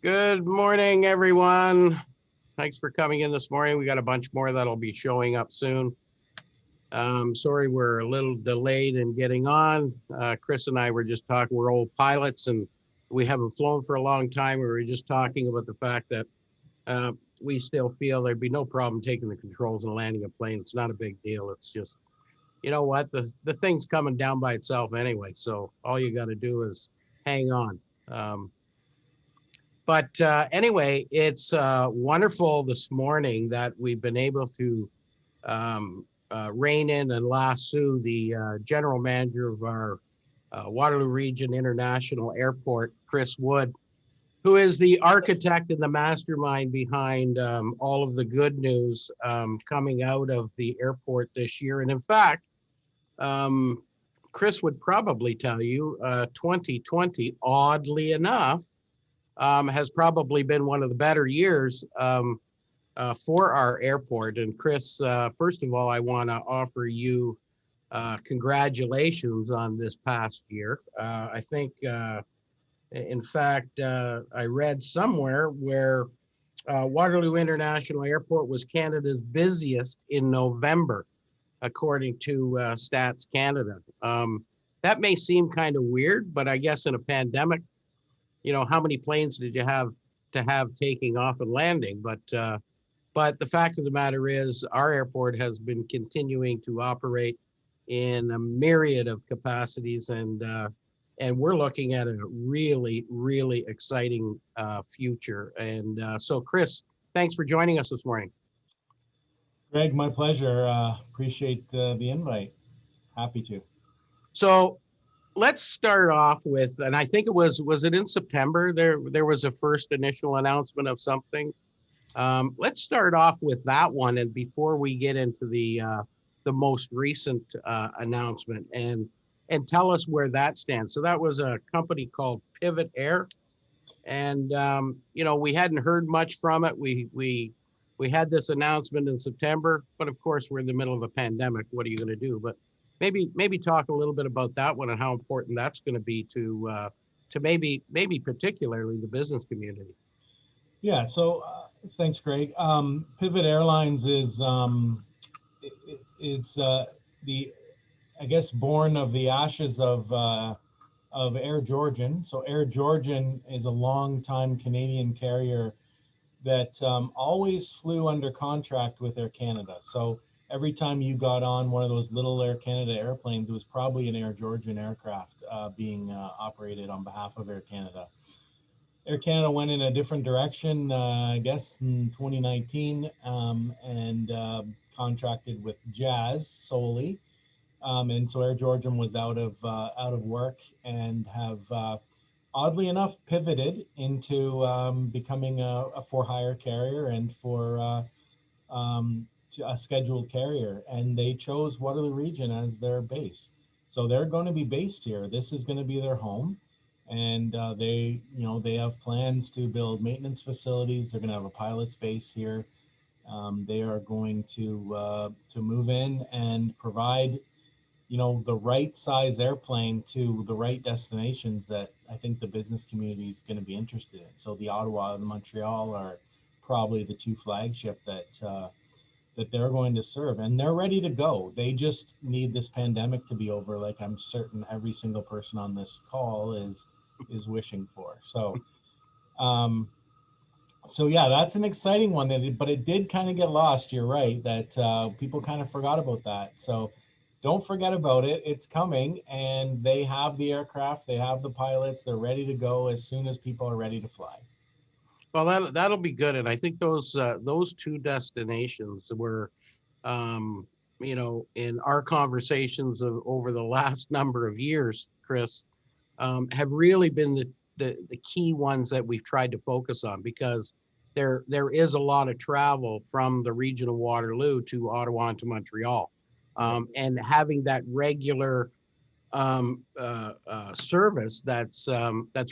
Good morning, everyone. Thanks for coming in this morning. We got a bunch more that'll be showing up soon. Sorry, we're a little delayed in getting on. Chris and I were just talking, we're old pilots and we haven't flown for a long time. We were just talking about the fact that uh, we still feel there'd be no problem taking the controls and landing a plane. It's not a big deal. It's just, you know what, the thing's coming down by itself anyway. So all you got to do is hang on. Um, but anyway, it's wonderful this morning that we've been able to rein in and lasso the general manager of our Waterloo Region International Airport, Chris Wood, who is the architect and the mastermind behind all of the good news coming out of the airport this year. And in fact, um, Chris would probably tell you 2020, oddly enough, has probably been one of the better years for our airport. And Chris, first of all, I want to offer you congratulations on this past year. I think, in fact, I read somewhere where Waterloo International Airport was Canada's busiest in November, according to Stats Canada. That may seem kind of weird, but I guess in a pandemic, how many planes did you have to have taking off and landing? But the fact of the matter is, our airport has been continuing to operate in a myriad of capacities, and we're looking at a really, really exciting future. And so, Chris, thanks for joining us this morning. Greg, my pleasure. Appreciate the invite. Happy to. So let's start off with, and I think was it in September there was a first initial announcement of something. Let's start off with that one, and before we get into the most recent announcement, and tell us where that stands. So that was a company called Pivot Air, and we hadn't heard much from it. We had this announcement in September, but of course we're in the middle of a pandemic. What are you going to do? But maybe talk a little bit about that one and how important that's going to be to maybe particularly the business community. Yeah. So thanks, Greg. Pivot Airlines is the I guess born of the ashes of Air Georgian. So Air Georgian is a long-time Canadian carrier that always flew under contract with Air Canada. So every time you got on one of those little Air Canada airplanes, it was probably an Air Georgian aircraft being operated on behalf of Air Canada. Air Canada went in a different direction, I guess, in 2019, and contracted with Jazz solely. And so Air Georgian was out of work and have oddly enough pivoted into becoming a for hire carrier and for a scheduled carrier, and they chose Waterloo Region as their base. So they're going to be based here. This is going to be their home, and they have plans to build maintenance facilities. They're going to have a pilot's base here. They are going to move in and provide the right size airplane to the right destinations that I think the business community is going to be interested in. So the Ottawa and the Montreal are probably the two flagship that they're going to serve, and they're ready to go. They just need this pandemic to be over, like I'm certain every single person on this call is wishing for. Um, so yeah, that's an exciting one. But it did kind of get lost. You're right that people kind of forgot about that. So don't forget about it. It's coming, and they have the aircraft, they have the pilots, they're ready to go as soon as people are ready to fly. Well, that'll be good, and I think those two destinations were, um, in our conversations over the last number of years, Chris, have really been the key ones that we've tried to focus on, because there is a lot of travel from the region of Waterloo to Ottawa and to Montreal, and having that regular service that's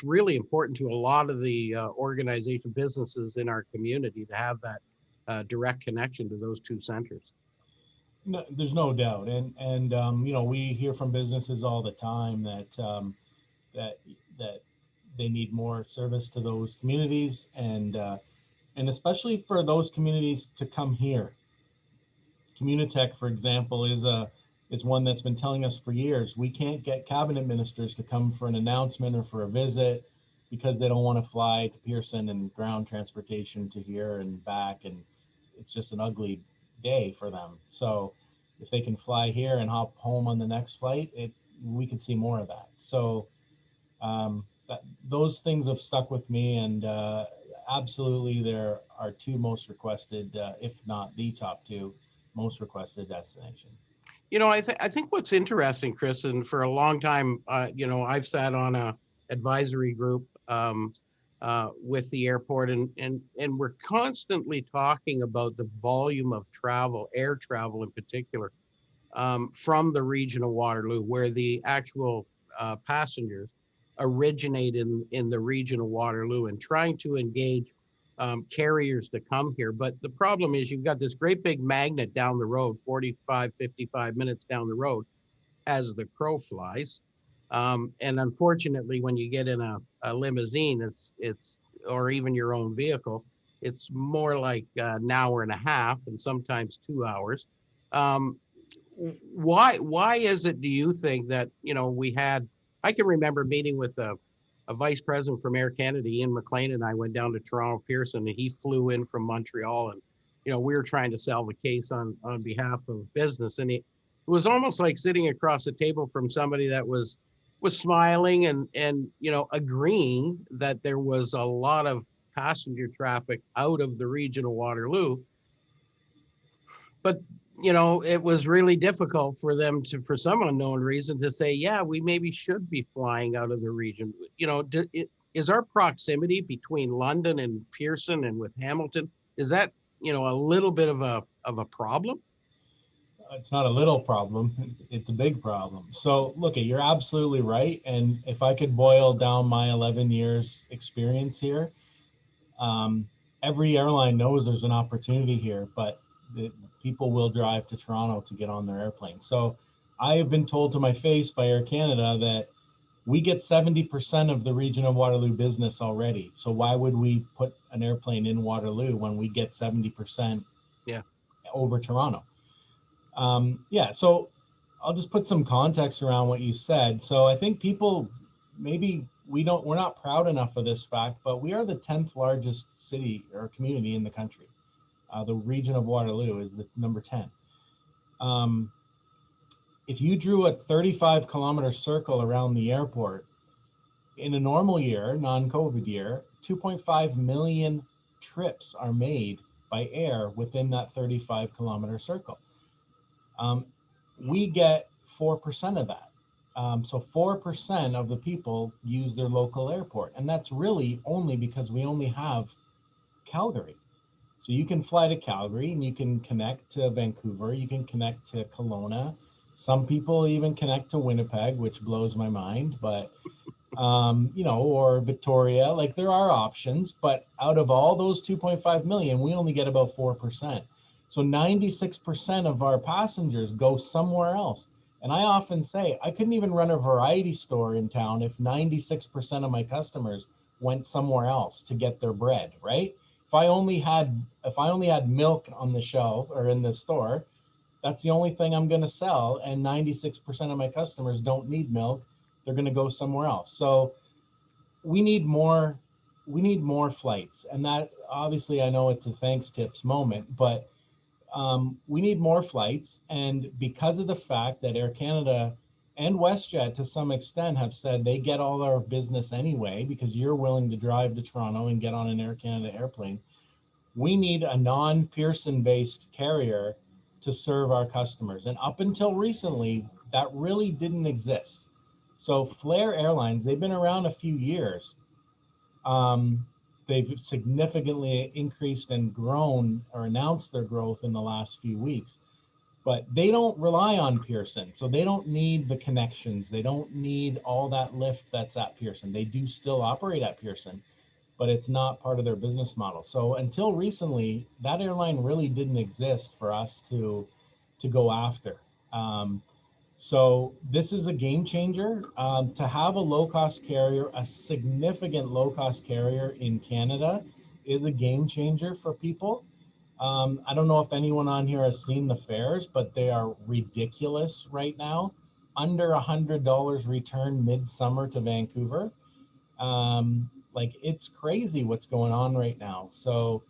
really important to a lot of the organization businesses in our community, to have that direct connection to those two centers. No, there's no doubt, and we hear from businesses all the time that that they need more service to those communities, and especially for those communities to come here. Communitech, for example, is one that's been telling us for years we can't get cabinet ministers to come for an announcement or for a visit because they don't want to fly to Pearson and ground transportation to here and back, and it's just an ugly day for them. So if they can fly here and hop home on the next flight, we could see more of that. So those things have stuck with me, and absolutely, there are two most requested, if not the top two most requested destination. I think what's interesting, Chris, and for a long time, I've sat on a advisory group with the airport, and we're constantly talking about the volume of travel, air travel in particular, from the region of Waterloo, where the actual passengers originate in the region of Waterloo, and trying to engage carriers to come here. But the problem is you've got this great big magnet down the road, 45, 55 minutes down the road as the crow flies. And unfortunately, when you get in a limousine, or even your own vehicle, it's more like an hour and a half and sometimes 2 hours. Um, why is it, do you think, that I can remember meeting with a vice president from Air Canada, Ian McLean, and I went down to Toronto Pearson, and he flew in from Montreal, and we were trying to sell the case on behalf of business, and it was almost like sitting across the table from somebody that was smiling and agreeing that there was a lot of passenger traffic out of the region of Waterloo, but it was really difficult for them to, for some unknown reason, to say, yeah, we maybe should be flying out of the region. Is our proximity between London and Pearson and with Hamilton, is that, a little bit of a problem? It's not a little problem, it's a big problem. So look, you're absolutely right. And if I could boil down my 11 years experience here, every airline knows there's an opportunity here, but people will drive to Toronto to get on their airplane. So I have been told to my face by Air Canada that we get 70% of the region of Waterloo business already. So why would we put an airplane in Waterloo when we get 70% over Toronto? So I'll just put some context around what you said. So I think people, maybe we're not proud enough of this fact, but we are the 10th largest city or community in the country. The region of Waterloo is the number 10. If you drew a 35-kilometer circle around the airport, in a normal year, non-COVID year, 2.5 million trips are made by air within that 35-kilometer circle. We get 4% of that. So 4% of the people use their local airport. And that's really only because we only have Calgary. So you can fly to Calgary and you can connect to Vancouver, you can connect to Kelowna. Some people even connect to Winnipeg, which blows my mind, but or Victoria, like there are options, but out of all those 2.5 million, we only get about 4%. So 96% of our passengers go somewhere else. And I often say, I couldn't even run a variety store in town if 96% of my customers went somewhere else to get their bread, right? If I only had milk on the shelf or in the store, that's the only thing I'm going to sell. And 96% of my customers don't need milk. They're going to go somewhere else. So we need more flights. And that, obviously, I know it's a thanks tips moment, but we need more flights. And because of the fact that Air Canada and WestJet to some extent have said they get all our business anyway, because you're willing to drive to Toronto and get on an Air Canada airplane, we need a non-Pearson based carrier to serve our customers. And up until recently, that really didn't exist. So Flair Airlines, they've been around a few years. They've significantly increased and grown or announced their growth in the last few weeks. But they don't rely on Pearson. So they don't need the connections. They don't need all that lift that's at Pearson. They do still operate at Pearson, but it's not part of their business model. So until recently, that airline really didn't exist for us to go after. So this is a game changer. To have a low-cost carrier, a significant low-cost carrier in Canada is a game changer for people. I don't know if anyone on here has seen the fares, but they are ridiculous right now. Under $100 return midsummer to Vancouver. Like it's crazy what's going on right now. So,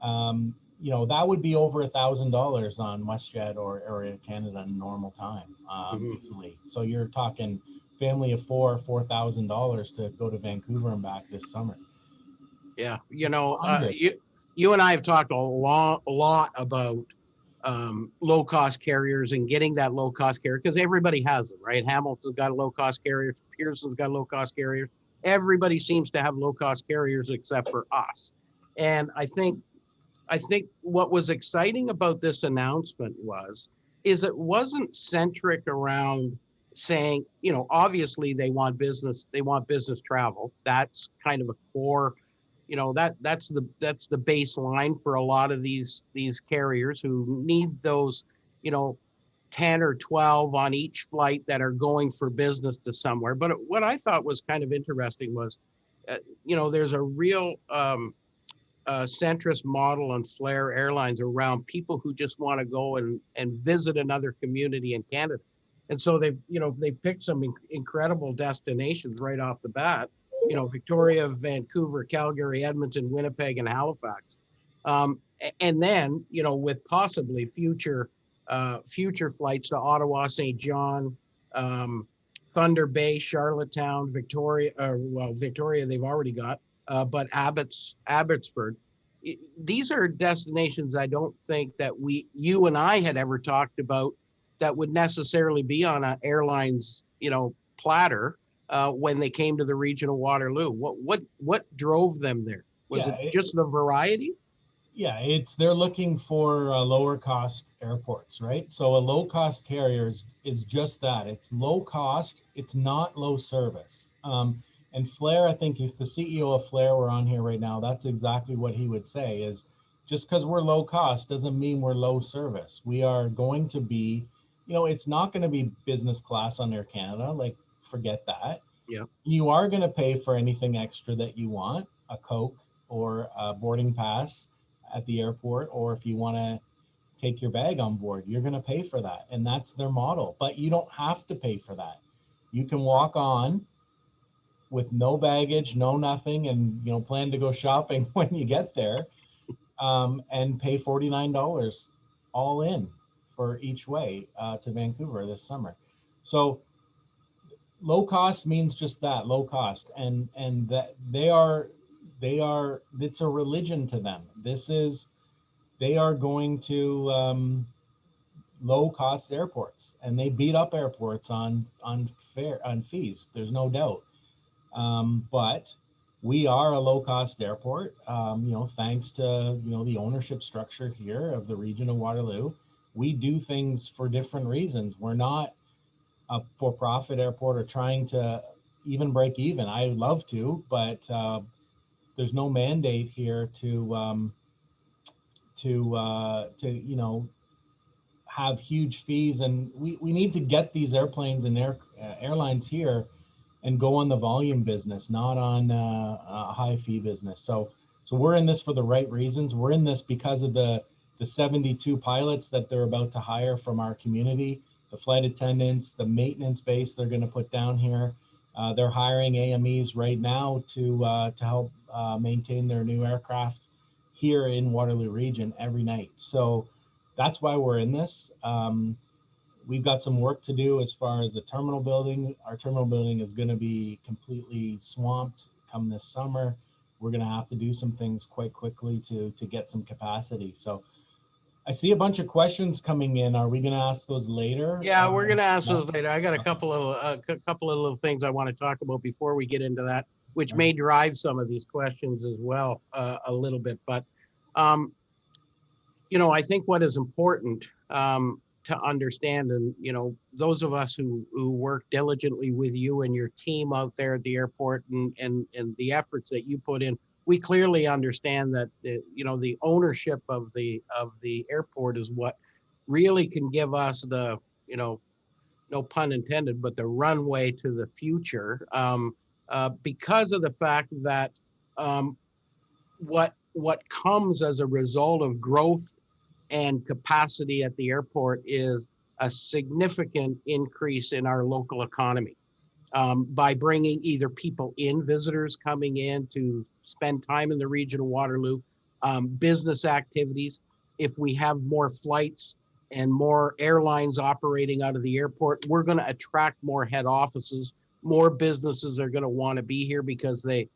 that would be over $1,000 on WestJet or Air Canada in normal time, Mhm. easily. So you're talking family of $4,000 to go to Vancouver and back this summer. Yeah, It's 100. you and I have talked a lot about low cost carriers and getting that low cost carrier because everybody has them, right? Hamilton's got a low cost carrier, Pearson's got low cost carriers. Everybody seems to have low cost carriers except for us. And I think what was exciting about this announcement is it wasn't centric around saying, obviously they want business travel. That's kind of a core, that's the baseline for a lot of these carriers who need those, you know, 10 or 12 on each flight that are going for business to somewhere. But what I thought was kind of interesting was, there's a real centrist model on Flair Airlines around people who just want to go and visit another community in Canada. And so they picked some incredible destinations right off the bat, Victoria, Vancouver, Calgary, Edmonton, Winnipeg, and Halifax. And then, with possibly future flights to Ottawa, St. John, Thunder Bay, Charlottetown, Victoria, Victoria, they've already got, but Abbotsford. These are destinations I don't think that you and I had ever talked about that would necessarily be on an airline's, platter when they came to the region of Waterloo. What drove them there? Was Yeah, it just the variety? they're looking for lower cost airports, right? So a low cost carrier is just that. It's low cost. It's not low service. And Flair, I think if the CEO of Flair were on here right now, that's exactly what he would say is just because we're low cost doesn't mean we're low service. We are going to be, it's not going to be business class on Air Canada. Like, forget that. Yeah. You are going to pay for anything extra that you want, a Coke or a boarding pass at the airport, or if you want to take your bag on board, you're going to pay for that. And that's their model. But you don't have to pay for that. You can walk on with no baggage, no nothing, and plan to go shopping when you get there, and pay $49 all in for each way to Vancouver this summer. So low cost means just that, low cost, and that they are it's a religion to them. They are going to low cost airports, and they beat up airports on fees. There's no doubt. But we are a low cost airport, thanks to the ownership structure here of the region of Waterloo. We do things for different reasons. We're not a for-profit airport or trying to even break even. I would love to, but there's no mandate here to have huge fees, and we need to get these airplanes and airlines here and go on the volume business, not on a high fee business. So we're in this for the right reasons. We're in this because of the 72 pilots that they're about to hire from our community, the flight attendants, the maintenance base they're going to put down here. They're hiring AMEs right now to help maintain their new aircraft here in Waterloo region every night. So that's why we're in this. We've got some work to do as far as the terminal building. Our terminal building is going to be completely swamped come this summer. We're going to have to do some things quite quickly to get some capacity. So I see a bunch of questions coming in. Are we going to ask those later? Yeah, we're gonna ask No? those later. I got a couple of little things I want to talk about before we get into that, which may drive some of these questions as well, a little bit. But I think what is important to understand, and those of us who work diligently with you and your team out there at the airport, and the efforts that you put in, we clearly understand that the ownership of the airport is what really can give us the no pun intended, but the runway to the future, because of the fact that um, what comes as a result of growth and capacity at the airport is a significant increase in our local economy, by bringing either people in, visitors coming in to spend time in the region of Waterloo, business activities. If we have more flights and more airlines operating out of the airport, we're going to attract more head offices. More businesses are going to want to be here because the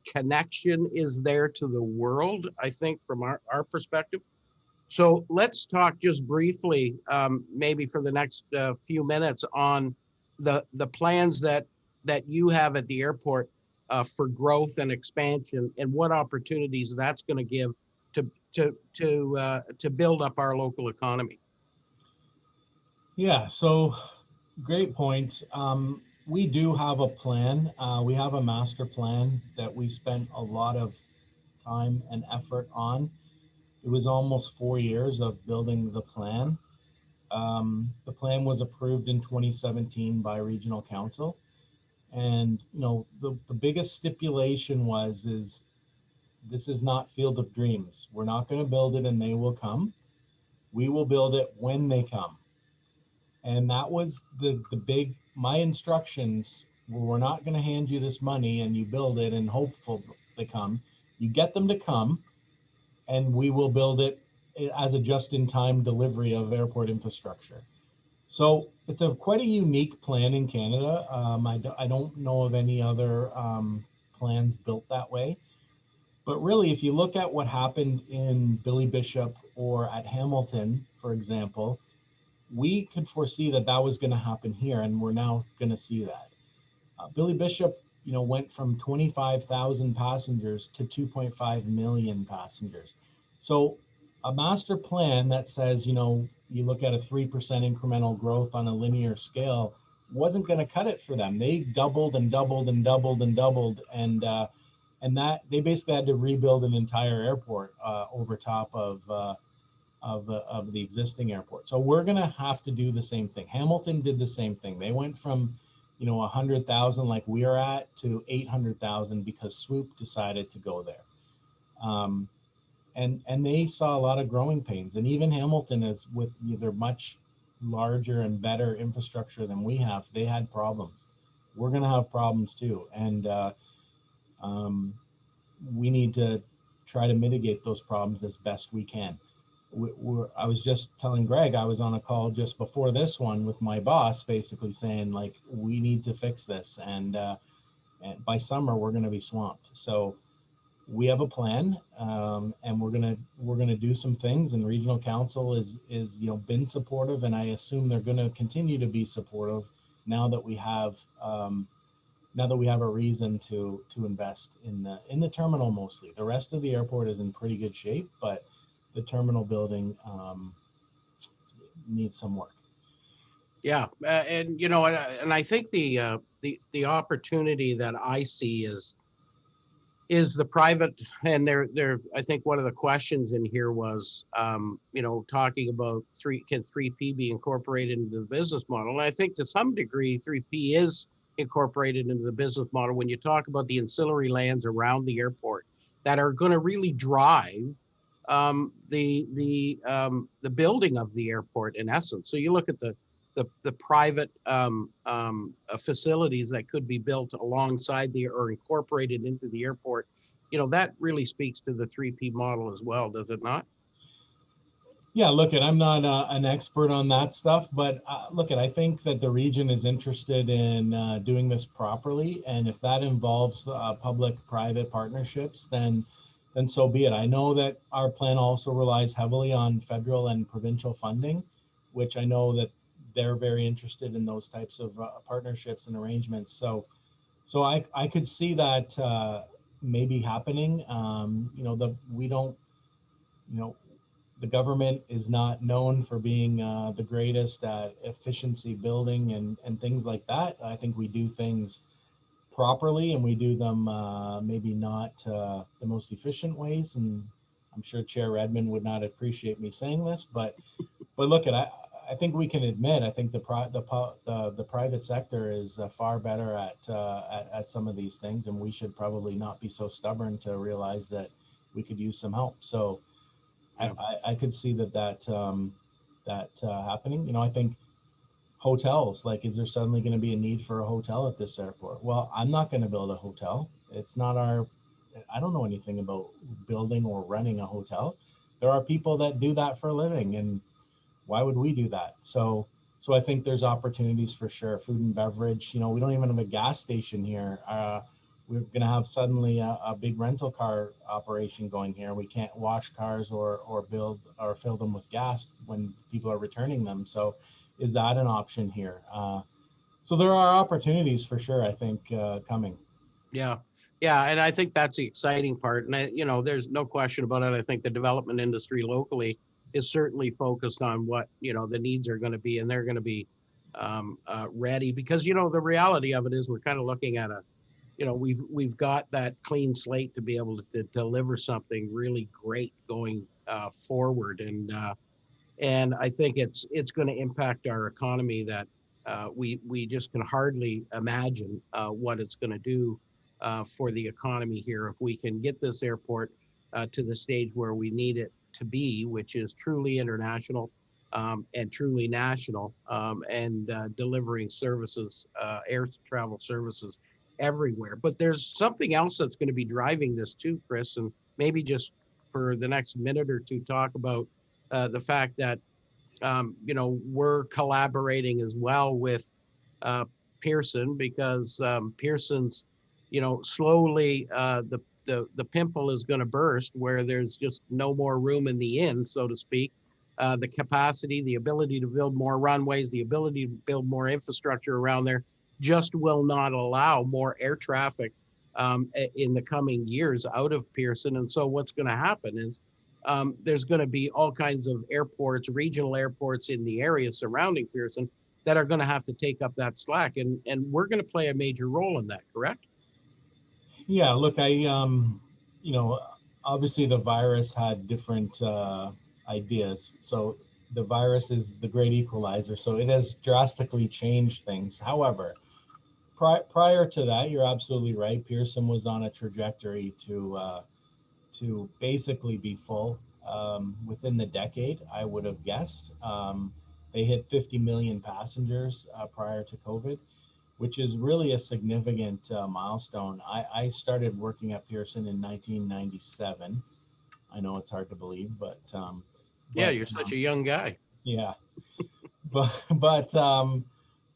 connection is there to the world, I think, from our perspective. So let's talk just briefly, maybe for the next few minutes, on the plans that you have at the airport for growth and expansion, and what opportunities that's going to give to build up our local economy. Yeah, so great point. We do have a plan. We have a master plan that we spent a lot of time and effort on. It was almost 4 years of building the plan. The plan was approved in 2017 by regional council. And the biggest stipulation is this is not Field of Dreams. We're not going to build it and they will come. We will build it when they come. And that was the big, my instructions were, we're not going to hand you this money and you build it and hopeful they come. You get them to come and we will build it as a just-in-time delivery of airport infrastructure. So it's quite a unique plan in Canada. I don't know of any other plans built that way. But really, if you look at what happened in Billy Bishop or at Hamilton, for example, we could foresee that that was going to happen here, and we're now going to see that. Billy Bishop, went from 25,000 passengers to 2.5 million passengers. So a master plan that says, you look at a 3% incremental growth on a linear scale wasn't going to cut it for them. They doubled and doubled and doubled and doubled, and that they basically had to rebuild an entire airport over top of the existing airport. So we're going to have to do the same thing. Hamilton did the same thing. They went from 100,000 like we are at to 800,000 because Swoop decided to go there. And they saw a lot of growing pains. And even Hamilton, is with their much larger and better infrastructure than we have, they had problems. We're going to have problems too. And we need to try to mitigate those problems as best we can. I was just telling Greg, I was on a call just before this one with my boss, basically saying, like, we need to fix this. And by summer, we're going to be swamped. So we have a plan, and we're gonna do some things. And regional council is been supportive, and I assume they're going to continue to be supportive now that we have a reason to invest in the terminal mostly. The rest of the airport is in pretty good shape, but the terminal building needs some work. Yeah, and I think the opportunity that I see is the private, and there I think one of the questions in here was talking about can 3P be incorporated into the business model. And I think to some degree 3P is incorporated into the business model when you talk about the ancillary lands around the airport that are going to really drive the building of the airport in essence. So you look at the private facilities that could be built alongside or incorporated into the airport. That really speaks to the 3P model as well, does it not? Yeah, I'm not an expert on that stuff, but I think that the region is interested in doing this properly, and if that involves public-private partnerships, then so be it. I know that our plan also relies heavily on federal and provincial funding, which I know that they're very interested in those types of partnerships and arrangements. So I could see that maybe happening. We don't, the government is not known for being the greatest at efficiency building and things like that. I think we do things properly, and we do them maybe not the most efficient ways. And I'm sure Chair Redmond would not appreciate me saying this, but look, I think we can admit, I think the private sector is far better at some of these things, and we should probably not be so stubborn to realize that we could use some help. So Yeah. I could see that happening. I think hotels, like, is there suddenly going to be a need for a hotel at this airport? Well, I'm not going to build a hotel. It's not I don't know anything about building or running a hotel. There are people that do that for a living, and why would we do that? So I think there's opportunities for sure. Food and beverage, we don't even have a gas station here. We're going to have suddenly a big rental car operation going here. We can't wash cars or build or fill them with gas when people are returning them. So is that an option here? So there are opportunities for sure, I think, coming. Yeah. Yeah. And I think that's the exciting part. And there's no question about it. I think the development industry locally is certainly focused on what, the needs are going to be, and they're going to be ready, because, the reality of it is we're kind of looking at we've got that clean slate to be able to deliver something really great going forward. And I think it's going to impact our economy that we just can hardly imagine what it's going to do for the economy here if we can get this airport to the stage where we need it to be, which is truly international and truly national, and delivering services, air travel services everywhere. But there's something else that's going to be driving this too, Chris, and maybe just for the next minute or two, talk about the fact that we're collaborating as well with uh, Pearson, because Pearson's, slowly the pimple is going to burst where there's just no more room in the inn, so to speak. The capacity, the ability to build more runways, the ability to build more infrastructure around there just will not allow more air traffic in the coming years out of Pearson. And so what's going to happen is there's going to be all kinds of airports, regional airports in the area surrounding Pearson that are going to have to take up that slack. And we're going to play a major role in that, correct? Yeah, look, you know, obviously the virus had different ideas. So the virus is the great equalizer. So it has drastically changed things. However, prior to that, you're absolutely right. Pearson was on a trajectory to basically be full within the decade, I would have guessed. They hit 50 million passengers prior to COVID, which is really a significant milestone. I started working at Pearson in 1997. I know it's hard to believe, Yeah, you're such a young guy. yeah, but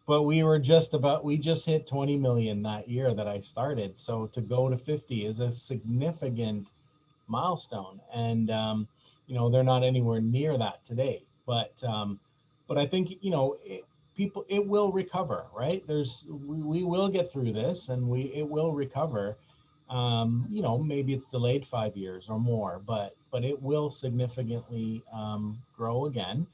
but we just hit 20 million that year that I started. So to go to 50 is a significant milestone, and they're not anywhere near that today. But I think it will recover, right? We will get through this, and it will recover. Maybe it's delayed 5 years or more, but it will significantly grow again.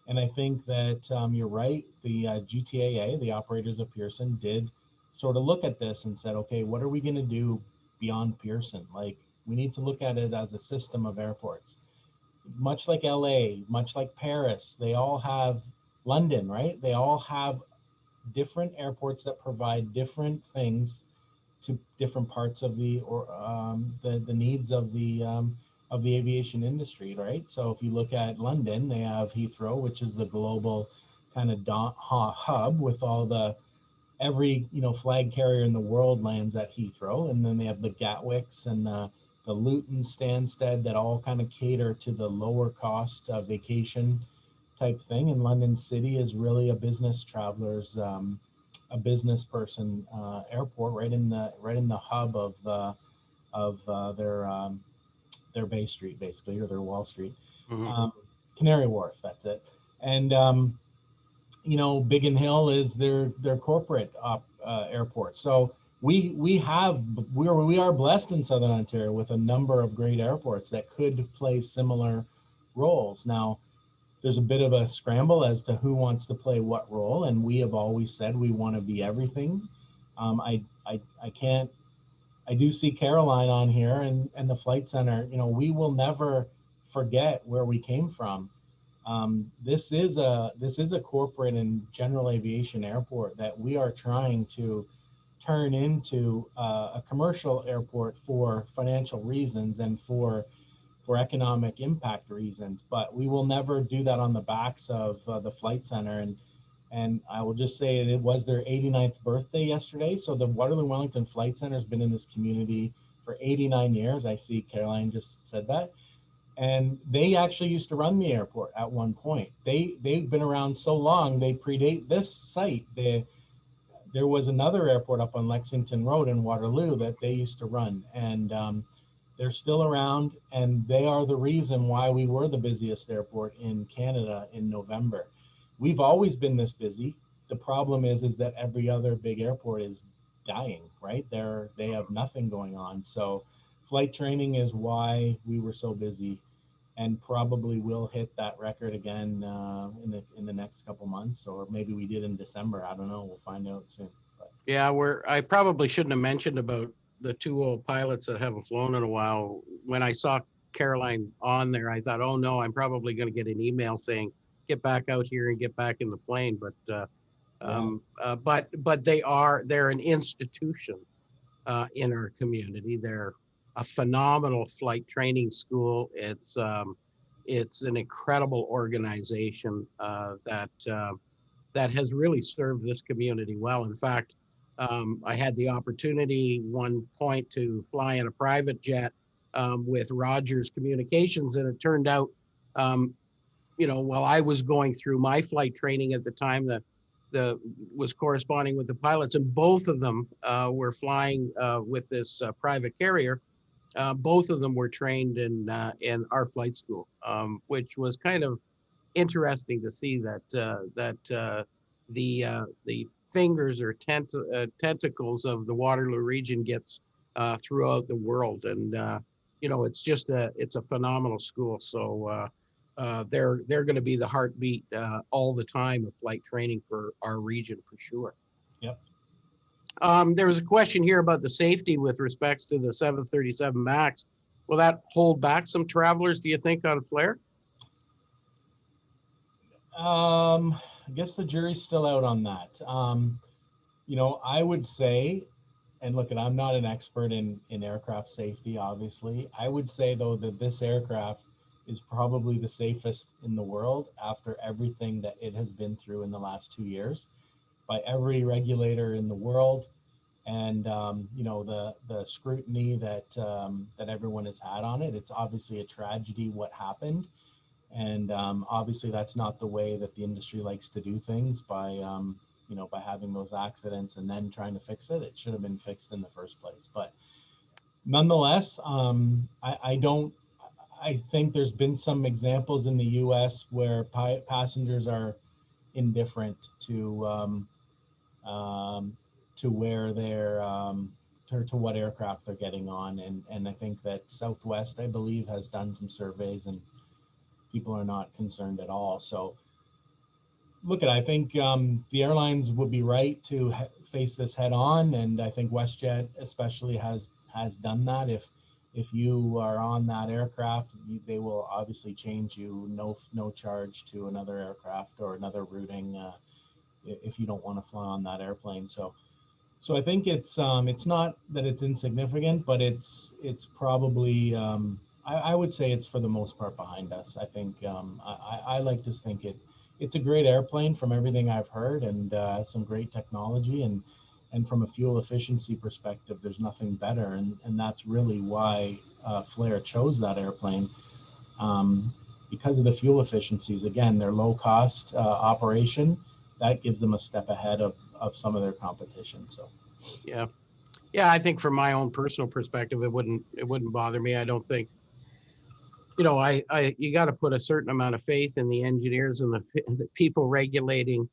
And I think that you're right. The GTAA, the operators of Pearson, did sort of look at this and said, okay, what are we going to do beyond Pearson? Like, we need to look at it as a system of airports. Much like LA, much like Paris, they all have London, right? They all have different airports that provide different things to different parts of the needs of the aviation industry, right? So if you look at London, they have Heathrow, which is the global kind of hub with all the every flag carrier in the world lands at Heathrow, and then they have the Gatwicks and the Luton, Stansted that all kind of cater to the lower cost vacation type thing. And London City is really a business traveler's, a business person airport, right in the hub of their Bay Street, basically, or their Wall Street. Mm-hmm. Canary Wharf, that's it. And Biggin Hill is their corporate airport. So we are blessed in Southern Ontario with a number of great airports that could play similar roles. Now, there's a bit of a scramble as to who wants to play what role, and we have always said we want to be everything. I can't. I do see Caroline on here and the flight center. We will never forget where we came from. This is a corporate and general aviation airport that we are trying to turn into a commercial airport for financial reasons and for economic impact reasons. But we will never do that on the backs of the flight center. And I will just say it was their 89th birthday yesterday. So the Waterloo Wellington Flight Center has been in this community for 89 years. I see Caroline just said that. And they actually used to run the airport at one point. They've been around so long, they predate this site. There was another airport up on Lexington Road in Waterloo that they used to run. And they're still around, and they are the reason why we were the busiest airport in Canada in November. We've always been this busy. The problem is that every other big airport is dying, right? They have nothing going on. So flight training is why we were so busy, and probably will hit that record again in the next couple months, or maybe we did in December. I don't know. We'll find out soon. But. Yeah, I probably shouldn't have mentioned about the two old pilots that haven't flown in a while. When I saw Caroline on there, I thought, oh no, I'm probably going to get an email saying, get back out here and get back in the plane. But they're an institution in our community. They're a phenomenal flight training school. It's an incredible organization that has really served this community well. In fact, I had the opportunity one point to fly in a private jet with Rogers Communications, and it turned out, while I was going through my flight training at the time, the was corresponding with the pilots, and both of them were flying with this private carrier. Both of them were trained in our flight school, which was kind of interesting to see that the fingers or tentacles of the Waterloo region gets throughout the world, and it's a phenomenal school. So they're going to be the heartbeat all the time of flight training for our region for sure. Yep. There was a question here about the safety with respects to the 737 MAX. Will that hold back some travelers, do you think, on Flair? I guess the jury's still out on that. I would say, and look, I'm not an expert in aircraft safety, obviously. I would say, though, that this aircraft is probably the safest in the world after everything that it has been through in the last 2 years by every regulator in the world. And, the scrutiny that everyone has had on it. It's obviously a tragedy what happened. And obviously that's not the way that the industry likes to do things by having those accidents and then trying to fix it. It should have been fixed in the first place. But nonetheless, I think there's been some examples in the U.S. where passengers are indifferent to where they're to what aircraft they're getting on, and I think that Southwest, I believe, has done some surveys and people are not concerned at all. So I think the airlines would be right to face this head on, and I think WestJet especially has done that. If you are on that aircraft, they will obviously change you no charge to another aircraft or another routing if you don't want to fly on that airplane. So I think it's not that it's insignificant, but it's probably I would say it's for the most part behind us. I think I like to think it's a great airplane from everything I've heard, and some great technology, and from a fuel efficiency perspective, there's nothing better, and that's really why Flair chose that airplane, because of the fuel efficiencies. Again, their low cost operation that gives them a step ahead of some of their competition. So yeah, I think from my own personal perspective, it wouldn't bother me. I don't think, you got to put a certain amount of faith in the engineers and the people regulating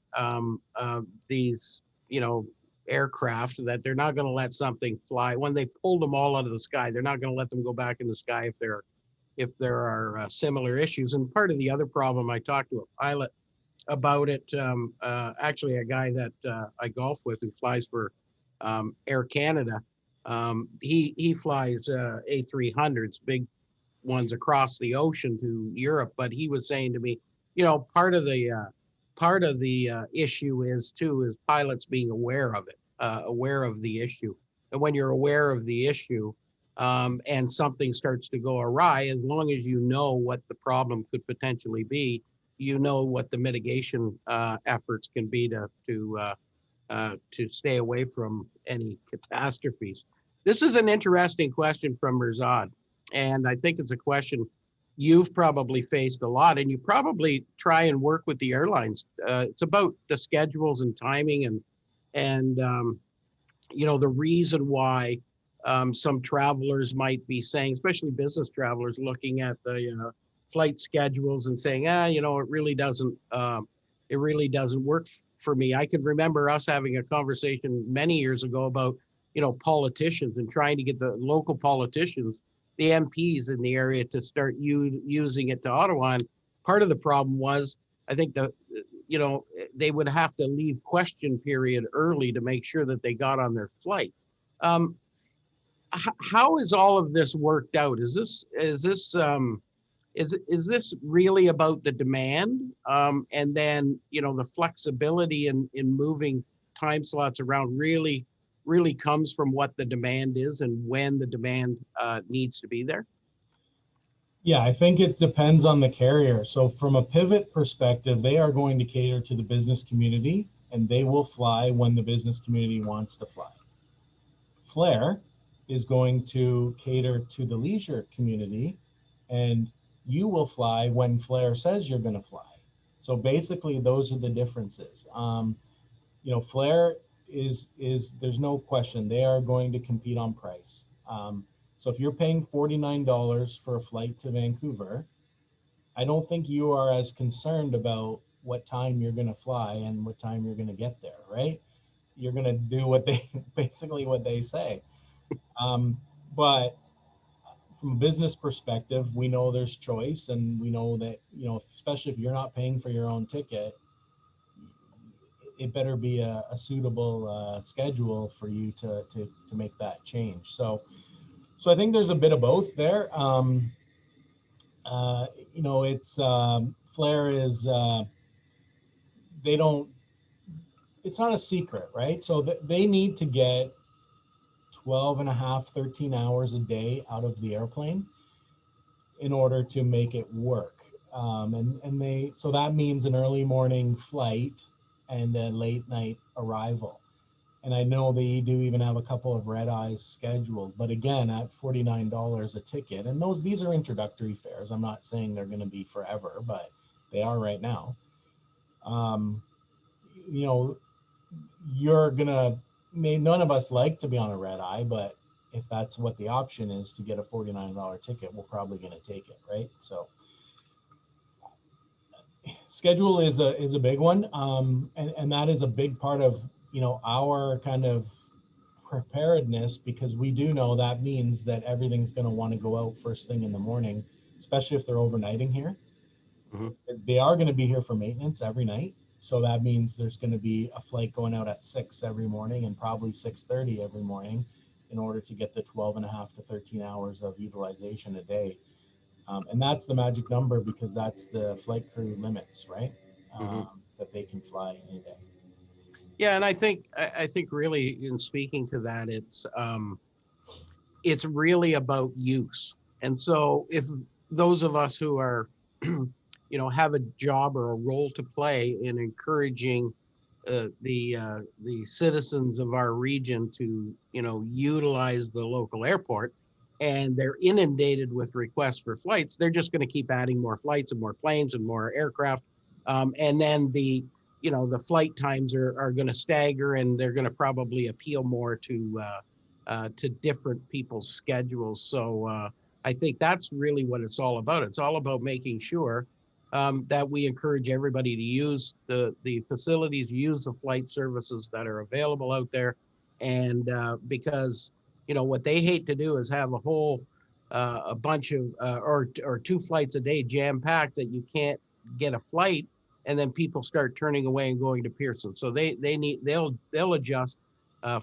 these aircraft, that they're not going to let something fly. When they pulled them all out of the sky, they're not going to let them go back in the sky if there are similar issues. And part of the other problem, I talked to a pilot about it, actually a guy that I golf with who flies for Air Canada. He flies A300s, big ones across the ocean to Europe. But he was saying to me, part of the issue is pilots being aware of it, aware of the issue. And when you're aware of the issue, and something starts to go awry, as long as you know what the problem could potentially be, you know what the mitigation efforts can be to stay away from any catastrophes. This is an interesting question from Mirzad, and I think it's a question you've probably faced a lot, and you probably try and work with the airlines. It's about the schedules and timing, and the reason why some travelers might be saying, especially business travelers, looking at the flight schedules and saying, it really doesn't work for me. I can remember us having a conversation many years ago about, politicians and trying to get the local politicians, the MPs in the area, to start using it to Ottawa. And part of the problem was, I think they would have to leave question period early to make sure that they got on their flight. Um, how is all of this worked out? Is this really about the demand, and then the flexibility in moving time slots around really comes from what the demand is and when the demand needs to be there? Yeah, I think it depends on the carrier. So from a pivot perspective, they are going to cater to the business community and they will fly when the business community wants to fly. Flair is going to cater to the leisure community and you will fly when Flair says you're going to fly. So basically those are the differences. Flair is there's no question they are going to compete on price. So if you're paying $49 for a flight to Vancouver, I don't think you are as concerned about what time you're going to fly and what time you're going to get there, right? You're going to do basically what they say. But from a business perspective, we know there's choice, and we know that, especially if you're not paying for your own ticket, it better be a suitable schedule for you to make that change. So I think there's a bit of both there. It's Flair is they don't. It's not a secret, right? So they need to get 12 and a half, 13 hours a day out of the airplane in order to make it work. So that means an early morning flight and a late night arrival. And I know they do even have a couple of red eyes scheduled, but again, at $49 a ticket, and these are introductory fares. I'm not saying they're going to be forever, but they are right now. None of us like to be on a red eye, but if that's what the option is to get a $49 ticket, we're probably going to take it, right? So schedule is a big one, and that is a big part of our kind of preparedness, because we do know that means that everything's going to want to go out first thing in the morning, especially if they're overnighting here. Mm-hmm. They are going to be here for maintenance every night, so that means there's going to be a flight going out at 6 every morning and probably 6:30 every morning in order to get the 12 and a half to 13 hours of utilization a day. And that's the magic number, because that's the flight crew limits, right? That they can fly in a day. Yeah, and I think really, in speaking to that, it's really about use. And so if those of us who are have a job or a role to play in encouraging the citizens of our region to utilize the local airport, and they're inundated with requests for flights, they're just going to keep adding more flights and more planes and more aircraft, and then the flight times are going to stagger, and they're going to probably appeal more to different people's schedules. So I think that's really what it's all about. It's all about making sure that we encourage everybody to use the facilities, use the flight services that are available out there. And because, what they hate to do is have a bunch of, or 2 flights a day jam packed that you can't get a flight, and then people start turning away and going to Pearson. So they'll adjust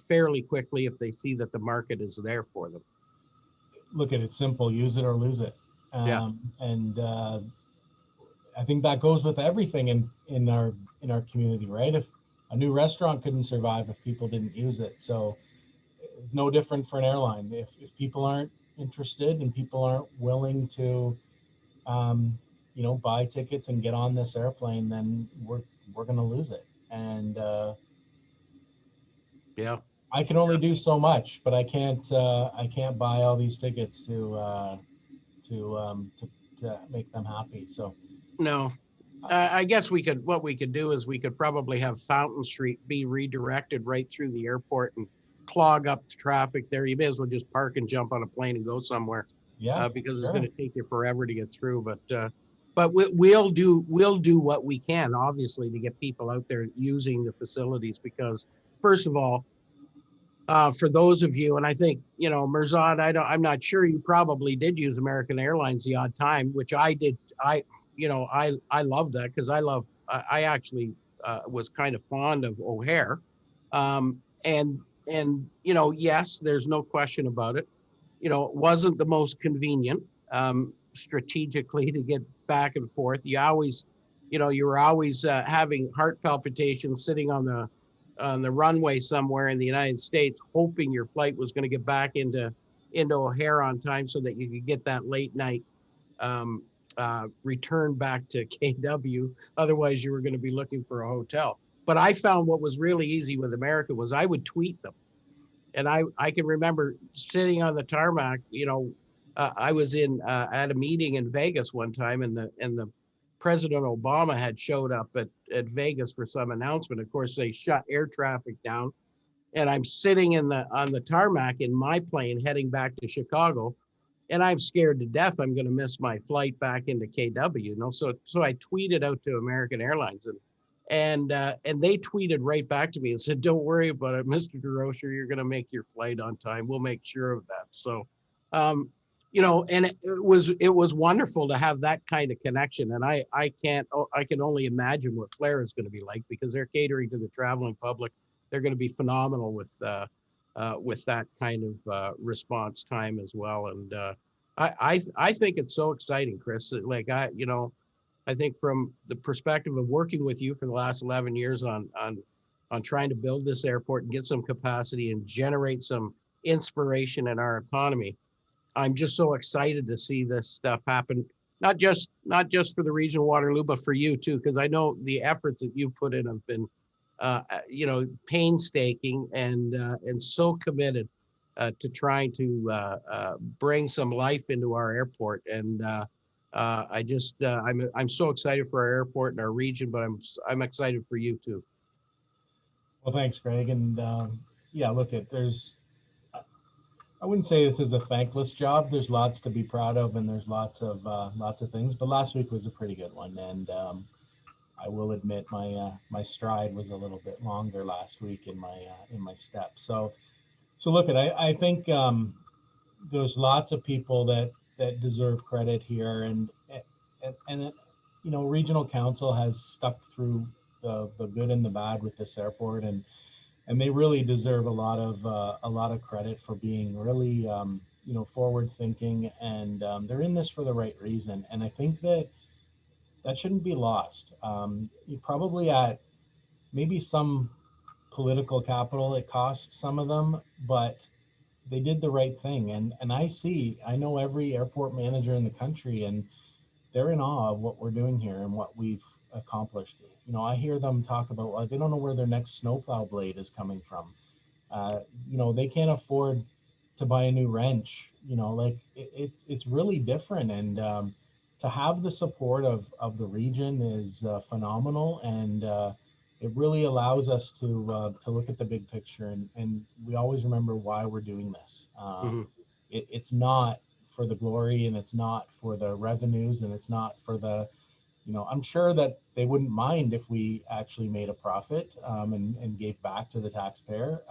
fairly quickly if they see that the market is there for them. Look at it simple: use it or lose it. Yeah. And I think that goes with everything in our community, right? If a new restaurant couldn't survive if people didn't use it, so no different for an airline. If people aren't interested and people aren't willing to, um, buy tickets and get on this airplane, then we're gonna lose it. And Yeah. I can only do so much, but I can't buy all these tickets to to make them happy. So No. I guess what we could do is we could probably have Fountain Street be redirected right through the airport and clog up the traffic there. You may as well just park and jump on a plane and go somewhere, yeah, because it's going sure. to take you forever to get through. But we'll do what we can, obviously, to get people out there using the facilities. Because first of all, for those of you, and I think, Mirzad, I'm not sure, you probably did use American Airlines the odd time, which I did. I love that, because I actually was kind of fond of O'Hare. And yes, there's no question about it. It wasn't the most convenient, strategically, to get back and forth. You were always having heart palpitations sitting on the runway somewhere in the United States, hoping your flight was going to get back into O'Hare on time so that you could get that late night um, return back to KW. Otherwise, you were going to be looking for a hotel. But I found what was really easy with America was I would tweet them. And I can remember sitting on the tarmac. I was at a meeting in Vegas one time, and the President Obama had showed up at Vegas for some announcement. Of course, they shut air traffic down, and I'm sitting on the tarmac in my plane heading back to Chicago, and I'm scared to death I'm going to miss my flight back into KW. So I tweeted out to American Airlines, and they tweeted right back to me and said, "Don't worry about it, Mr. Durocher. You're going to make your flight on time. We'll make sure of that." So, and it was wonderful to have that kind of connection. And I can only imagine what Flair is going to be like, because they're catering to the traveling public. They're going to be phenomenal with that kind of response time as well. And I think it's so exciting, Chris. Like I think from the perspective of working with you for the last 11 years on trying to build this airport and get some capacity and generate some inspiration in our economy, I'm just so excited to see this stuff happen. Not just for the region of Waterloo, but for you too, because I know the efforts that you put in have been, painstaking and so committed to trying to bring some life into our airport. And I'm so excited for our airport and our region, but I'm excited for you too. Well, thanks, Greg. And yeah, look, I wouldn't say this is a thankless job. There's lots to be proud of, and there's lots of things. But last week was a pretty good one, and I will admit my stride was a little bit longer last week in my step. So look, I think there's lots of people that deserve credit here, and regional council has stuck through the good and the bad with this airport, and they really deserve a lot of credit for being really forward thinking, and they're in this for the right reason. And I think that shouldn't be lost. You probably at maybe some political capital it cost some of them, but they did the right thing. And I know every airport manager in the country, and they're in awe of what we're doing here and what we've accomplished. I hear them talk about, like, they don't know where their next snowplow blade is coming from. They can't afford to buy a new wrench. Like it's really different, and to have the support of the region is phenomenal, and it really allows us to look at the big picture, and we always remember why we're doing this. Mhm. It's not for the glory, and it's not for the revenues, and it's not for the, I'm sure that they wouldn't mind if we actually made a profit, and gave back to the taxpayer.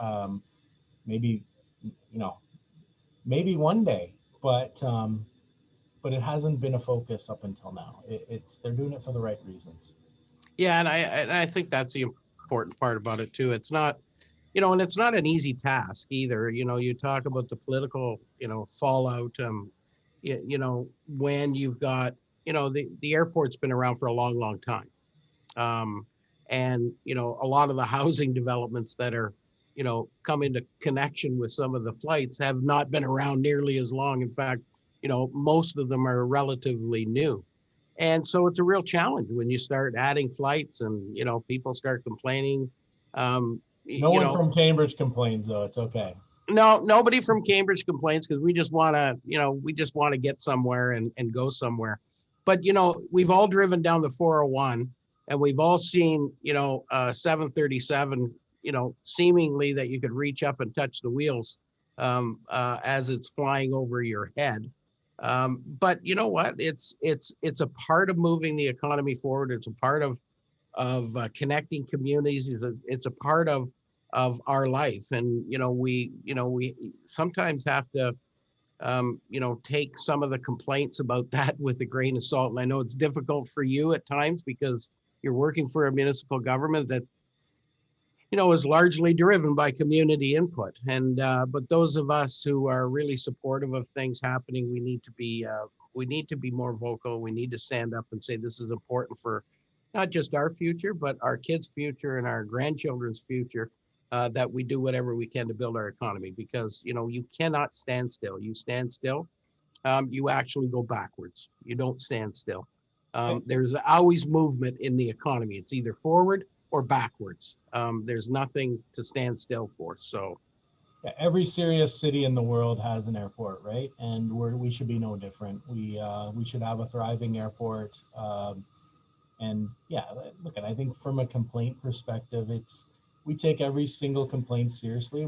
Maybe, you know, maybe one day, but it hasn't been a focus up until now. They're doing it for the right reasons. Yeah, and I think that's the important part about it too. It's not, and it's not an easy task either. You talk about the political, fallout. When you've got the airport's been around for a long, long time. And, a lot of the housing developments that are, come into connection with some of the flights have not been around nearly as long. In fact, most of them are relatively new. And so it's a real challenge when you start adding flights and, people start complaining. No one from Cambridge complains, though. It's okay. No, nobody from Cambridge complains because we just want to, get somewhere and go somewhere. But, we've all driven down the 401 and we've all seen, 737, seemingly that you could reach up and touch the wheels as it's flying over your head. But you know what? It's a part of moving the economy forward. It's a part of connecting communities. It's a part of our life, and we sometimes have to take some of the complaints about that with a grain of salt. And I know it's difficult for you at times because you're working for a municipal government that is largely driven by community input. And but those of us who are really supportive of things happening, we need to be more vocal. We need to stand up and say this is important for not just our future, but our kids' future and our grandchildren's future. That we do whatever we can to build our economy, because you cannot stand still. You stand still, you actually go backwards. You don't stand still. There's always movement in the economy. It's either forward or backwards. There's nothing to stand still for. So yeah, every serious city in the world has an airport, right? And we should be no different. We should have a thriving airport. And yeah, look, I think from a complaint perspective, we take every single complaint seriously.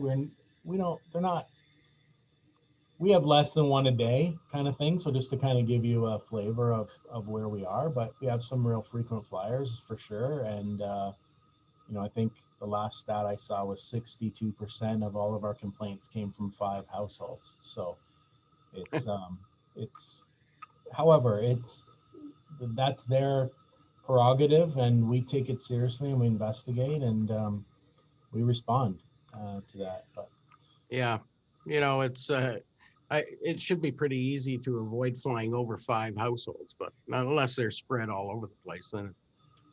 We have less than one a day kind of thing. So just to kind of give you a flavor of where we are, but we have some real frequent flyers for sure. And, I think the last stat I saw was 62% of all of our complaints came from 5 households. So however, that's their prerogative, and we take it seriously and we investigate and we respond to that. But yeah, it's it should be pretty easy to avoid flying over 5 households, but not unless they're spread all over the place. Then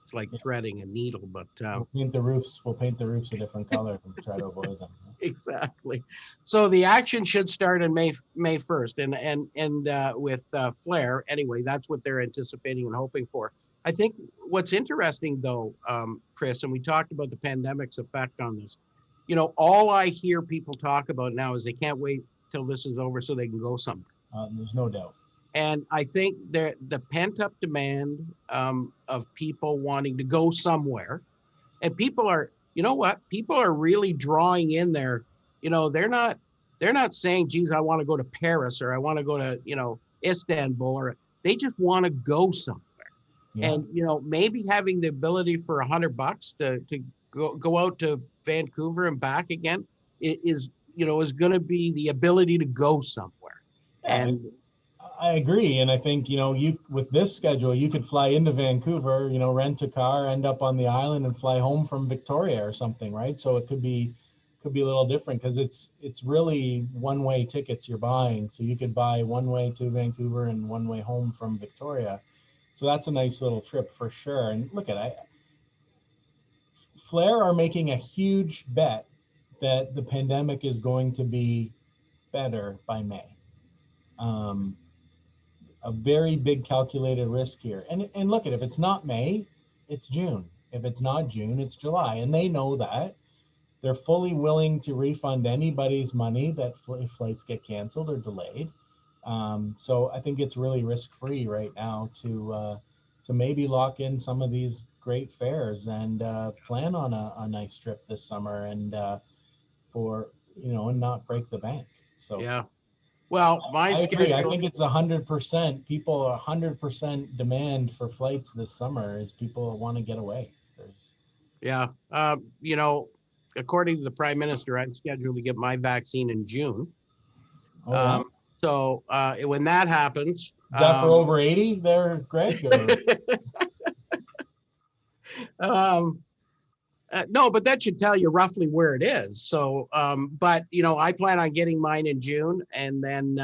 it's like threading a needle. But we'll paint the roofs a different color and try to avoid them. Exactly. So the action should start on May 1st, and with Flair anyway. That's what they're anticipating and hoping for. I think what's interesting though, Chris, and we talked about the pandemic's effect on this. All I hear people talk about now is they can't wait till this is over so they can go somewhere. There's no doubt. And I think the pent-up demand of people wanting to go somewhere, and people are, people are really drawing in there. They're not saying, geez, I want to go to Paris or I want to go to, Istanbul, or they just want to go somewhere. Yeah. And, maybe having the ability for $100 to go out to Vancouver and back again is going to be the ability to go somewhere. Yeah, and I agree. And I think, you with this schedule, you could fly into Vancouver, rent a car, end up on the island and fly home from Victoria or something, right? So it could be a little different because it's really one-way tickets you're buying. So you could buy one way to Vancouver and one way home from Victoria. So that's a nice little trip for sure. And look at Flair are making a huge bet that the pandemic is going to be better by May. A very big calculated risk here. And look at, if it's not May, it's June. If it's not June, it's July. And they know that. They're fully willing to refund anybody's money that if flights get canceled or delayed. So I think it's really risk-free right now to maybe lock in some of these great fares and plan on a nice trip this summer and and not break the bank. So yeah. Well, I agree. I think it's 100%. People 100% demand for flights this summer is people want to get away. Yeah. According to the Prime Minister, I'm scheduled to get my vaccine in June. Oh, yeah? So when that happens, is that for over 80 there, Greg? No, but that should tell you roughly where it is. So, but I plan on getting mine in June and then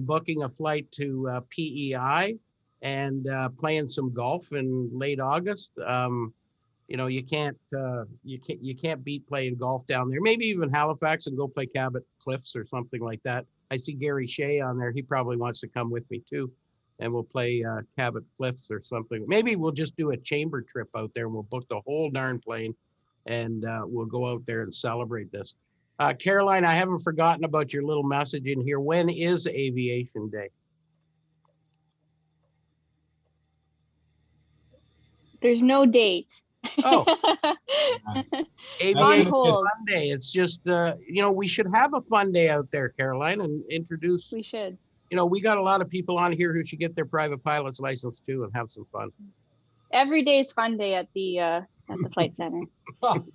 booking a flight to PEI and playing some golf in late August. You know, you can't beat playing golf down there. Maybe even Halifax and go play Cabot Cliffs or something like that. I see Gary Shea on there. He probably wants to come with me too, and we'll play Cabot Cliffs or something. Maybe we'll just do a chamber trip out there and we'll book the whole darn plane, and we'll go out there and celebrate this. Caroline, I haven't forgotten about your little message in here. When is Aviation Day? There's no date. Oh, On Aviation hold. Fun Day. It's just, we should have a fun day out there, Caroline, and introduce, We should. we got a lot of people on here who should get their private pilot's license too and have some fun. Every day is fun day at the flight center. That's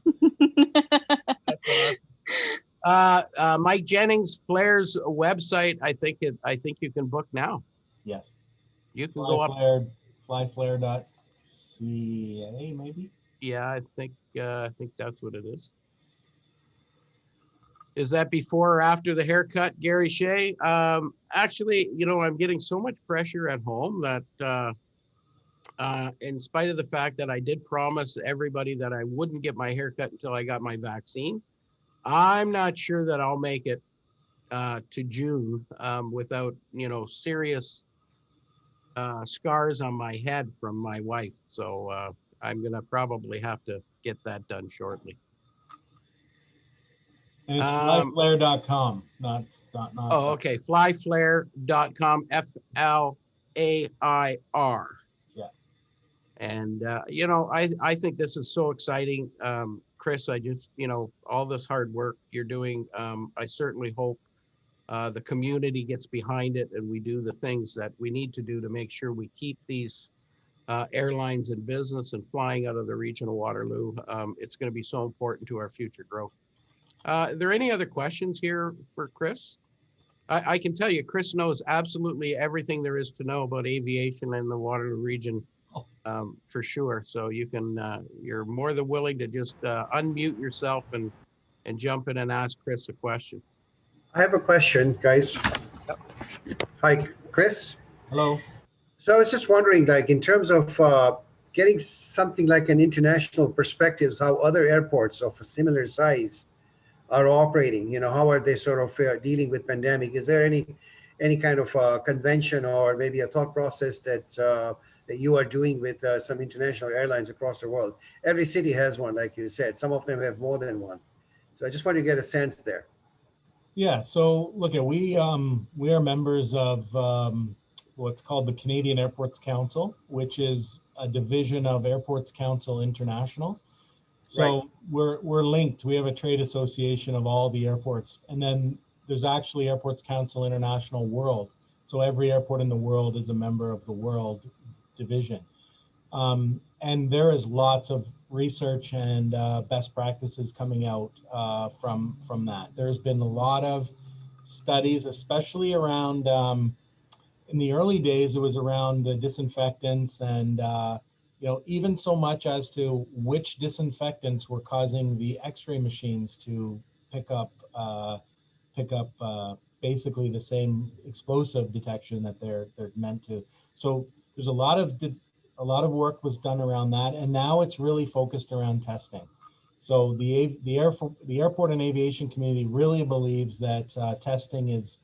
awesome. Mike Jennings, Flair's website. I think you can book now. Yes. You can go up. Flyflare.ca maybe. Yeah, I think that's what it is. Is that before or after the haircut, Gary Shea? Actually, I'm getting so much pressure at home that in spite of the fact that I did promise everybody that I wouldn't get my haircut until I got my vaccine, I'm not sure that I'll make it to June without, serious scars on my head from my wife. So I'm going to probably have to get that done shortly. And it's flyflare.com, not. Oh, okay. Flyflare.com, FLAIR. Yeah. And, I think this is so exciting. Chris, I just, all this hard work you're doing, I certainly hope the community gets behind it and we do the things that we need to do to make sure we keep these airlines in business and flying out of the region of Waterloo. It's going to be so important to our future growth. Are there any other questions here for Chris? I can tell you, Chris knows absolutely everything there is to know about aviation in the Waterloo region, for sure. So you're more than willing to just unmute yourself and jump in and ask Chris a question. I have a question, guys. Yep. Hi, Chris. Hello. So I was just wondering, like, in terms of getting something like an international perspectives, how other airports of a similar size are operating. How are they sort of dealing with pandemic? Is there any kind of convention or maybe a thought process that you are doing with some international airlines across the world? Every city has one, like you said. Some of them have more than one. So I just want to get a sense there. Yeah. So look, we are members of what's called the Canadian Airports Council, which is a division of Airports Council International. So right. we're linked. We have a trade association of all the airports, and then there's actually Airports Council International World. So every airport in the world is a member of the World Division, and there is lots of research and best practices coming out from that. There's been a lot of studies, especially around in the early days. It was around the disinfectants and even so much as to which disinfectants were causing the X-ray machines to pick up basically the same explosive detection that they're meant to. So there's a lot of work was done around that, and now it's really focused around testing. So the airport and aviation community really believes that testing is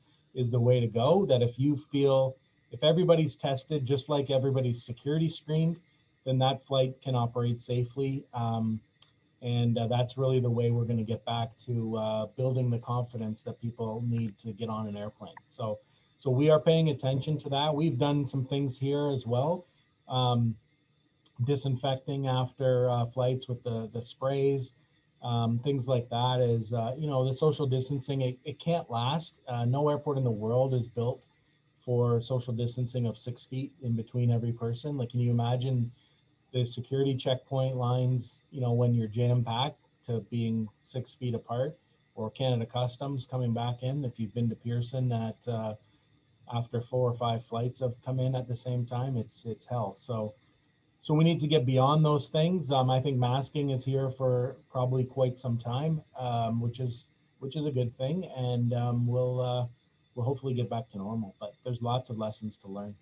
the way to go. That if everybody's tested, just like everybody's security screened, then that flight can operate safely. And that's really the way we're going to get back to building the confidence that people need to get on an airplane. So we are paying attention to that. We've done some things here as well. Disinfecting after flights with the sprays, things like that is, the social distancing, it can't last. No airport in the world is built for social distancing of 6 feet in between every person. Like, can you imagine the security checkpoint lines, when you're jam packed, to being 6 feet apart, or Canada Customs coming back in? If you've been to Pearson after 4 or 5 flights have come in at the same time, it's hell. So we need to get beyond those things. I think masking is here for probably quite some time, which is a good thing, and we'll hopefully get back to normal. But there's lots of lessons to learn.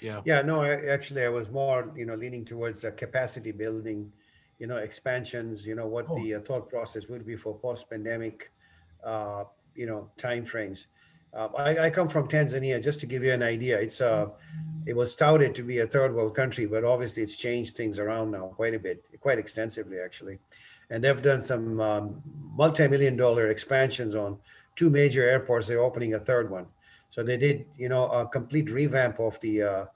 Yeah. Yeah, no, actually, I was more, leaning towards capacity building, expansions, what Oh, the thought process would be for post-pandemic, uh, time frames. I come from Tanzania, just to give you an idea. It was touted to be a third world country, but obviously it's changed things around now quite a bit, quite extensively actually. And they've done some multi-million dollar expansions on two major airports. They're opening a third one. So they did, a complete revamp of the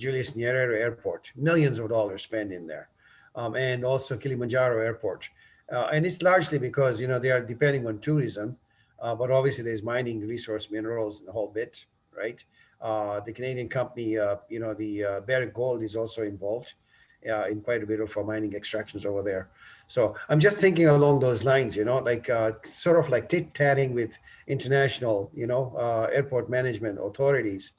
Julius Nyerere Airport, millions of dollars spent in there, and also Kilimanjaro Airport. And it's largely because they are depending on tourism, but obviously there's mining, resource minerals, and the whole bit, right? The Canadian company, the Barrick Gold is also involved in quite a bit of mining extractions over there. So I'm just thinking along those lines, like sort of like tit-tatting with international, airport management authorities,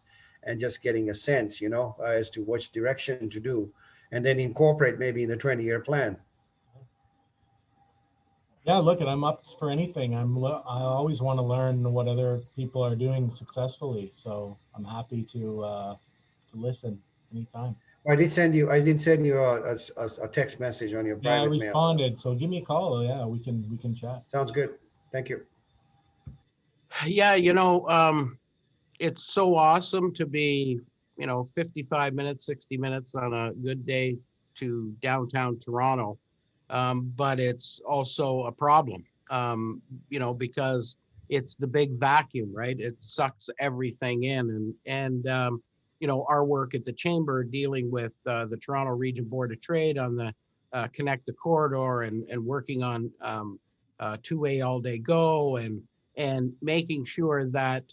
and just getting a sense, as to which direction to do, and then incorporate maybe in the 20-year plan. yeah, look, and I'm up for anything. I always want to learn what other people are doing successfully. So I'm happy to listen anytime. I did send you a text message on your Yeah, I private mail. responded. So give me a call. Yeah, we can chat. Sounds good. Thank you. Yeah, it's so awesome to be, 55 minutes, 60 minutes on a good day to downtown Toronto. But it's also a problem, because it's the big vacuum, right? It sucks everything in. And our work at the Chamber dealing with the Toronto Region Board of Trade on the Connect the Corridor and working on two-way all day go and making sure that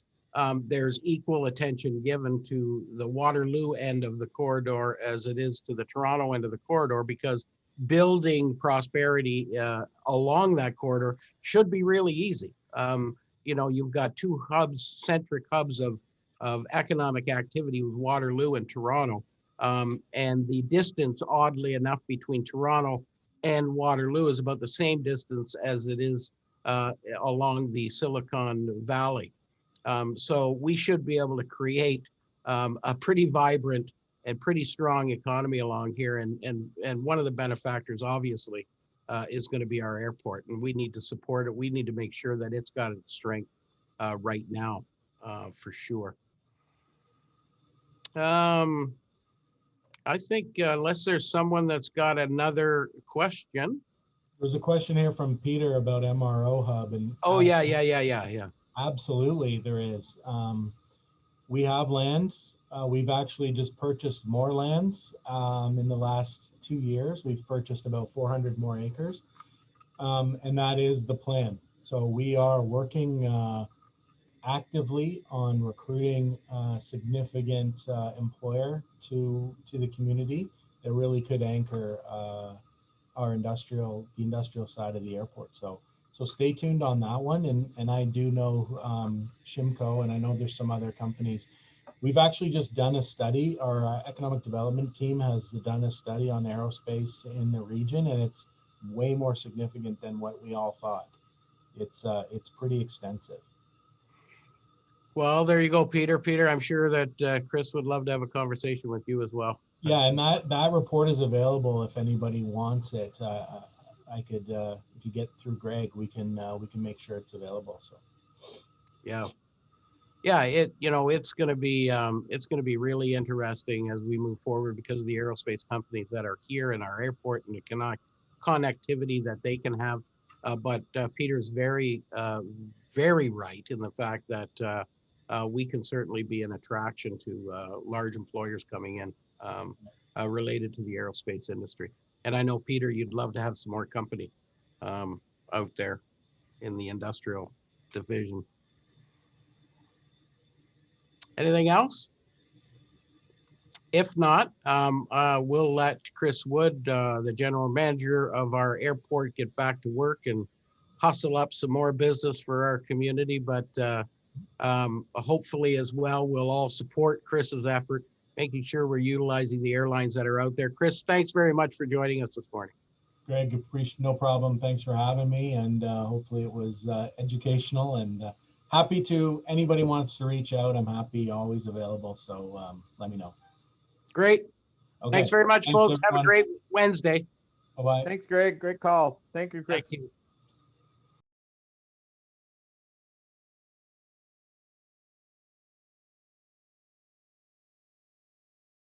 there's equal attention given to the Waterloo end of the corridor as it is to the Toronto end of the corridor, because building prosperity along that corridor should be really easy. You've got two centric hubs of economic activity with Waterloo and Toronto. And the distance, oddly enough, between Toronto and Waterloo is about the same distance as it is along the Silicon Valley. So we should be able to create a pretty vibrant and pretty strong economy along here. And one of the benefactors, obviously, is going to be our airport. And we need to support it. We need to make sure that it's got its strength right now, for sure. I think unless there's someone that's got another question. There's a question here from Peter about MRO Hub, and Oh, yeah. absolutely there is. We have lands. We've actually just purchased more lands in the last 2 years. We've purchased about 400 more acres, and that is the plan. So we are working actively on recruiting a significant employer to the community that really could anchor the industrial side of the airport. So stay tuned on that one. And I do know Shimco, and I know there's some other companies. We've actually just done a study. Our economic development team has done a study on aerospace in the region, and it's way more significant than what we all thought. It's pretty extensive. Well, there you go, Peter. Peter, I'm sure that Chris would love to have a conversation with you as well. Yeah, and that report is available if anybody wants it. I could, if you get through Greg, we can make sure it's available. So. Yeah. It's going to be really interesting as we move forward because of the aerospace companies that are here in our airport and the connectivity that they can have. But Peter's very, very right in the fact that we can certainly be an attraction to large employers coming in related to the aerospace industry. And I know, Peter, you'd love to have some more company out there in the industrial division. Anything else? If not, we'll let Chris Wood, the general manager of our airport, get back to work and hustle up some more business for our community. But hopefully as well, we'll all support Chris's effort, making sure we're utilizing the airlines that are out there. Chris, thanks very much for joining us this morning. Greg, no problem. Thanks for having me. And hopefully it was educational, and happy to, anybody wants to reach out, I'm happy, always available. So let me know. Great. Okay. Thanks very much, Thanks, folks. Have a everyone. great Wednesday. Bye-bye. Thanks, Greg. Great call. Thank you, Chris. Thank you.